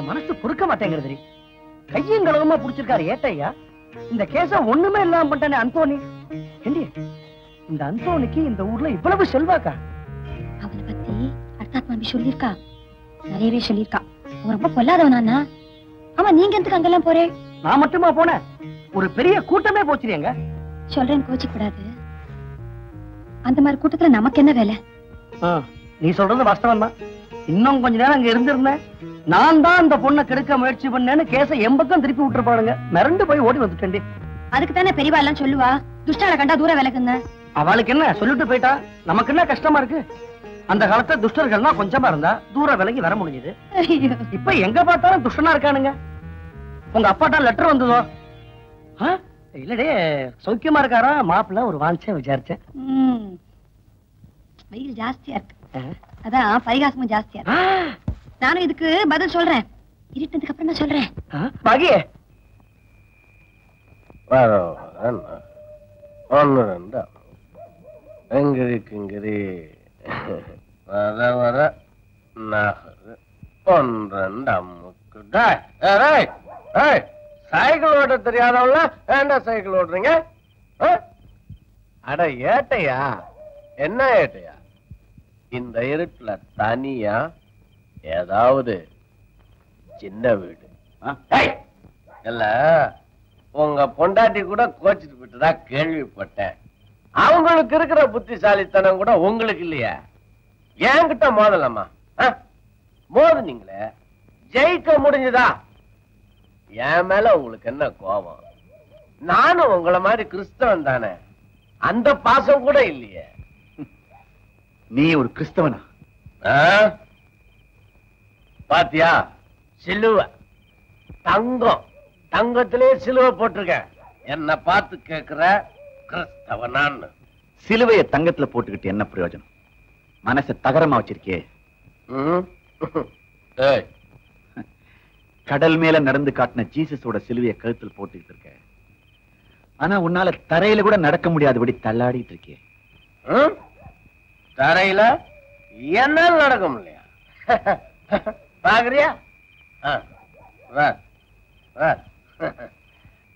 என் மனசு பொறுக்க மாட்டேங்கிறது. கையும் களவுமா புடிச்சிருக்காரு ஏட்டையா. இந்த கேஸ ஒண்ணுமே இல்லாம பண்ணிட்டானே அந்தோனி. ஏண்டி இந்த அந்தோனிக்கு இந்த ஊர்ல இவ்வளவு செல்வாக்கா? அவனை பத்தி அர்த்தாத்மாபி சொல்லியிருக்கா, நிறையவே சொல்லியிருக்கா. அவன் ரொம்ப கொல்லாதவனா? ஆமா, நீங்க எதுக்கு அங்கெல்லாம் போறே? நான் மட்டுமா போனேன், ஒரு பெரிய கூட்டமே போச்சுறியங்க. சொல்றேன், கோச்சிக்கூடாது. அந்த மாதிரி கூட்டத்துல நமக்கு என்ன வேலை? நீ சொல்றது வாஸ்தவம் தான். இன்னும் கொஞ்ச நேரம் அங்க இருந்திருந்தேன், நான் தான் அந்த பொண்ணை கெடுக்க முயற்சி பண்ணேன்னு கேஸ எம்பக்கம் திருப்பி விட்டுருப்பானுங்க. மிரண்டு போய் ஓடி வந்துட்டேன். அதுக்கு தானே பெரியவா எல்லாம் சொல்லுவா, துஷ்டால கண்டா தூர விலகுங்க. அவளுக்கு என்ன சொல்லிட்டு போயிட்டா, நமக்கு என்ன கஷ்டமா இருக்கு? அந்த காலத்துல துஷ்டர்கள்னா கொஞ்சமா இருந்தா தூர விலகி வர முடிஞ்சது. இப்ப எங்க பார்த்தாலும் துஷ்டனா இருக்கானுங்க. உங்க அப்பாட்டா லெட்டர் வந்ததோ? இல்லடே, சௌக்கியமா இருக்காரா மாப்பிள்ள? ஒரு வாஞ்சேன் விசாரிச்சேன். வெயில் ஜாஸ்தியா இருக்கு, அதான் பரிகாசமும் ஜாஸ்தியா இருக்கு. நானும் இதுக்கு பதில் சொல்றேன், இருட்டதுக்கு அப்புறம் நான் சொல்றேன். பாகியே ஒன்னு ரெண்டா எங்கிரி வர வர நகரு ஒன்றண்டு அம்முக்கு. சைக்கிள் ஓட்ட தெரியாதவங்கள ஏண்டா சைக்கிள் ஓட்டுறீங்க? அட ஏட்டையா, என்ன ஏட்டையா இந்த இருட்டுல தனியா ஏதாவது சின்ன வீடு இல்ல உங்க பொண்டாட்டி கூட கோச்சிட்டு போயிட்டுதா கேள்விப்பட்டேன். அவங்களுக்கு இருக்கிற புத்திசாலித்தனம் கூட உங்களுக்கு இல்லையா? என்கிட்ட மோதலாமா? மோதுனீங்களே, ஜெயிக்க முடிஞ்சுதா? என் மேல உங்களுக்கு என்ன கோபம்? நானும் உங்களை மாதிரி கிறிஸ்தவன் தானே, அந்த பாசம் கூட இல்லையே. நீ ஒரு கிறிஸ்தவனா? பாத்தியா, சிலுவை தங்கம், தங்கத்திலே சிலுவை போட்டிருக்க. என்ன பார்த்து கேக்குற கிறிஸ்தவனான்னு? சிலுவைய தங்கத்துல போட்டுக்கிட்டு என்ன பிரயோஜனம்? மனச தகரமா வச்சிருக்கே. கடல் மேல நடந்து காட்டின ஜீசஸோட சிலுவைய கழுத்தில் போட்டுக்கிட்டு இருக்க. ஆனா உன்னால தரையில கூட நடக்க முடியாதபடி தள்ளாடிட்டு இருக்கே. தரையில என்ன நடக்க முடியலையா? பாக்குறியா?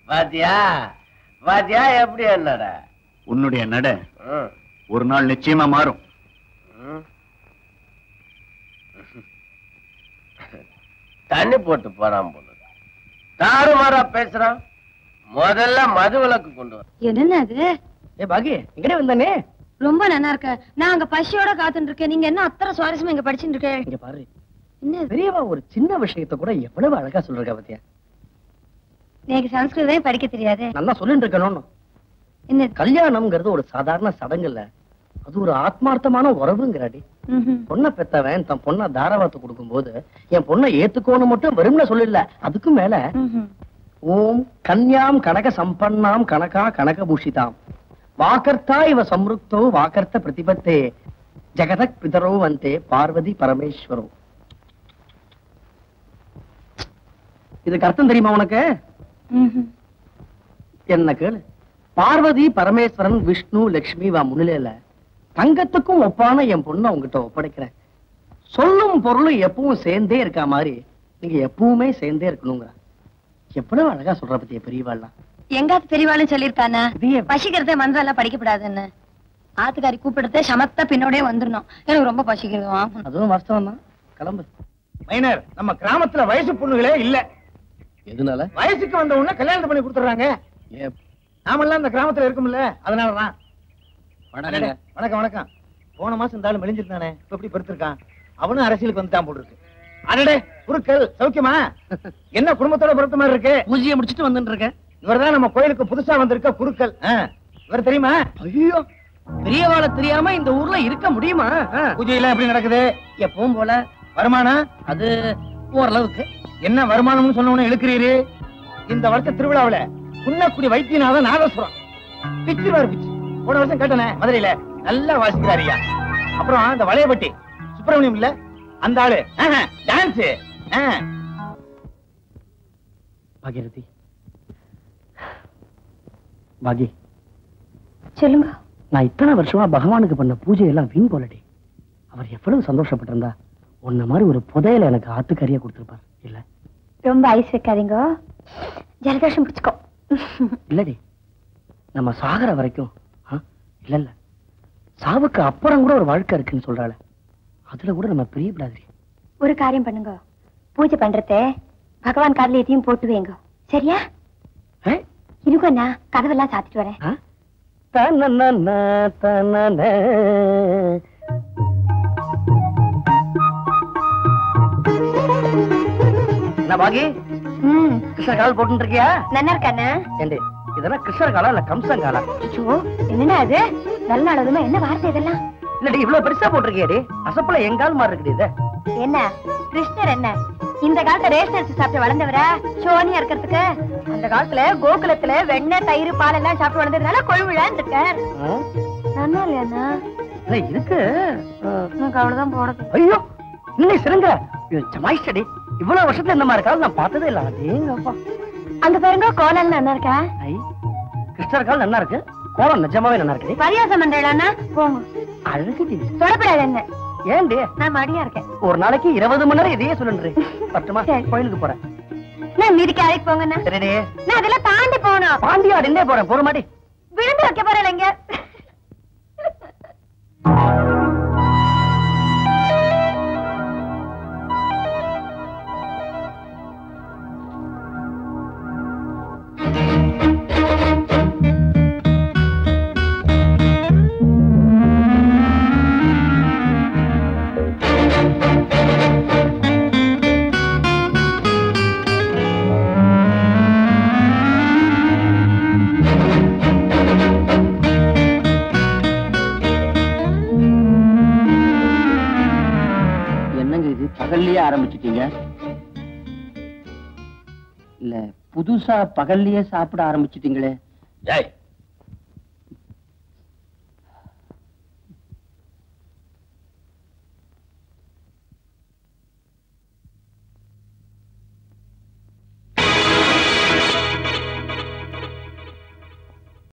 பாத்தியா பாத்தியா எப்படி என்னட? உன்னுடைய நட ஒரு நாள் நிச்சயமா மாறும். தண்ணி போட்டு போறான் போல, தாறுமாறா பேசுறான். முதல்ல மது விலக்கு கொண்டு வர. என்ன அது? பாகி இங்கடே வந்தானே. ரொம்ப நல்லா இருக்க. நான் அங்க பசியோட காத்துட்டு இருக்கேன், நீங்க என்ன அத்தனை சுவாரஸ்யமா இங்க படிச்சுட்டு இருக்கேன்? இங்க பாரு, பெரியவா ஒரு சின்ன விஷயத்தை கூட எவ்வளவு அழகா சொல்றா பத்தியா. எனக்கு சமஸ்கிருதம் படிக்க தெரியாது. நல்லா சொல்லிட்டு இருக்கணும். என்ன கல்யாணம்ங்கிறது ஒரு சாதாரண சடங்கு இல்ல, அது ஒரு ஆத்மார்த்தமான உறவுங்கிறாடி. பொண்ணை பெத்தவன் தன் பொண்ணை தாராவாத்து கொடுக்கும் போது என் பொண்ணை ஏத்துக்கோன்னு மட்டும் வெறும்னு சொல்லல, அதுக்கும் மேல ஓம் கன்யாம் கனக சம்பன்னாம் கனகா கனகபூஷிதாம் வாக்கர்த்தா இவ சம்ருக்தோ வாக்கர்த்த பிரதிபத்தே ஜெகதக் பிதரோ வந்தே பார்வதி பரமேஸ்வரோ. இதுக்கு அர்த்தம் தெரியுமா உனக்கு? என்ன கேளு. பார்வதி பரமேஸ்வரன் விஷ்ணு லட்சுமி வா முன்னிலையில தங்கத்துக்கும் ஒப்பான என் பொண்ணை உங்ககிட்ட ஒப்படைக்கிறேன். சொல்லும் பொருளும் எப்பவும் சேர்ந்தே இருக்கா மாதிரி நீங்க எப்பவுமே சேர்ந்தே இருக்கணுங்கிற. எவ்வளவு அழகா சொல்ற பத்திய பெரியவாள்லாம். எங்காத்து பெரியவாளும் சொல்லிருக்கானா பசிக்கிறதே மந்திரம் எல்லாம் படிக்கப்படாதுன்னு. ஆத்துக்காரி கூப்பிடுறதே சமத்தா பின்னோடே வந்துடணும். எனக்கு ரொம்ப பசிக்கிறதும். அதுவும் வாஸ்தவம் தான். கிளம்பு. மைனர், நம்ம கிராமத்துல வயசு பொண்ணுகளே இல்ல. எதனால? வயசுக்கு வந்த உடனே கல்யாணம் பண்ணி கொடுத்துறாங்க. நாமெல்லாம் இந்த கிராமத்துல இருக்கும்ல, அதனாலதான். வணக்கம் வணக்கம். போன மாசம் இந்த ஆளு மெலிஞ்சிருந்தானே, இப்ப எப்படி படுத்திருக்கான்? அவனும் அரசியலுக்கு வந்துட்டான் போல் இருக்கு. அடடே குருக்கள் சௌக்கியமா? என்ன குடும்பத்தோட பொறுத்த மாதிரி இருக்கு? பூஜையை முடிச்சுட்டு வந்துட்டு இருக்கேன். இவர்தான் நம்ம கோயிலுக்கு புதுசா வந்திருக்க குருக்கள். இவர் தெரியுமா? ஐயோ, பெரியவாளை தெரியாம இந்த ஊர்ல இருக்க முடியுமா? பூஜை எல்லாம் எப்படி நடக்குது? எப்பவும் போல. வருமானம் அது ஓரளவுக்கு. என்ன வருமானம்னு சொன்ன இழுக்கிறீரு? இந்த வருஷ திருவிழாவில குன்னக்குடி வைத்தியநாதன் நாதஸ்வரம் பிச்சிருவாரு பிச்சு. போன வருஷம் கேட்டனே மதுரையில, நல்லா வாசிக்கிறாரியா. அப்புறம் அந்த வளையப்பட்டி சுப்பிரமணியம் இல்ல, அந்த ஆளு டான்ஸ். பாகிரதி, பாகி சொல்லுங்க. நான் இத்தனை வருஷமா பகவானுக்கு பண்ண பூஜை எல்லாம் வீண் போலடி. அவர் எவ்வளவு சந்தோஷப்பட்டிருந்தா உன்ன மாதிரி ஒரு புதையல எனக்கு ஆத்துக்கறியா கொடுத்திருப்பார் இல்ல? ரொம்ப ஐஸ் வைக்காதீங்க, ஜலதோஷம் பிடிச்சுக்கோ. இல்லடி, நம்ம சாகர வரைக்கும் இல்ல இல்ல சாவுக்கு அப்புறம் கூட ஒரு வாழ்க்கை இருக்குன்னு சொல்றாள். அதுல கூட நம்ம பிரியப்படாது. ஒரு காரியம் பண்ணுங்க, பூஜை பண்றதே பகவான் காதுல எதையும் போட்டு வைங்க, சரியா? இருக்கும், நான் கதவெல்லாம் சாத்திட்டு வரேன். என்ன பாகி, கிருஷ்ண கால் போட்டு இருக்கியா? நல்லா இருக்கானே. ஏண்டி, இதெல்லாம் கிருஷ்ணர் காலா இல்ல கம்சன் காலா? என்னடா அது நல்ல நாளதுமா, என்ன வார்த்தை இதெல்லாம்? இல்லடி, இவ்வளவு பெருசா போட்டிருக்கியாடி, அசப்புல எங்கால் மாதிரி இருக்குது இது. என்ன கிருஷ்ணர் என்ன இந்த காலத்துல ரேஷன் அரிசி சாப்பிட்டு வளர்ந்தவரா சோனியா இருக்கிறதுக்கு? அந்த காலத்துல கோகுலத்துல வெண்ணெய் தயிர் பால் எல்லாம் சாப்பிட்டு வளர்ந்ததுனால கொழுவிழான்னு இருக்கார். நல்லா இல்லையா? இருக்கு, அவ்வளவுதான் போனது. ஐயோ இன்னும் சிறங்க சமாயிச்சடி, இவ்வளவு வருஷத்துல இந்த மாதிரி காலம் நான் பார்த்ததே இல்ல. அதேங்கப்பா, அங்க பாருங்க கோலம் நல்லா இருக்கா? கிருஷ்ணர் கால் நல்லா இருக்கு, கோலம் நிஜமாவே நல்லா இருக்கு. பரியாசம் பண்றா போங்க. அழகு சொல்லப்படாது என்ன? ஏன்டி, நான் மடியா இருக்கேன். ஒரு நாளைக்கு 20 மணி நேரம் இதையே சொல்லுன்றே. பட்டுமா, கோயிலுக்கு போறேன். நான் மீதிக்கு அழைக்கு போங்கண்ணா. சரிடி, நான் அதெல்லாம் தாண்டி போகணும். பாண்டியா நின்னே போறேன், போற மாட்டி விழுந்து வைக்க போறேன் இங்க. பகல்லையே ஆரம்பிச்சிட்டீங்க? இல்ல புதுசா பகல்லையே சாப்பிட ஆரம்பிச்சிட்டீங்களே? ஜெய்,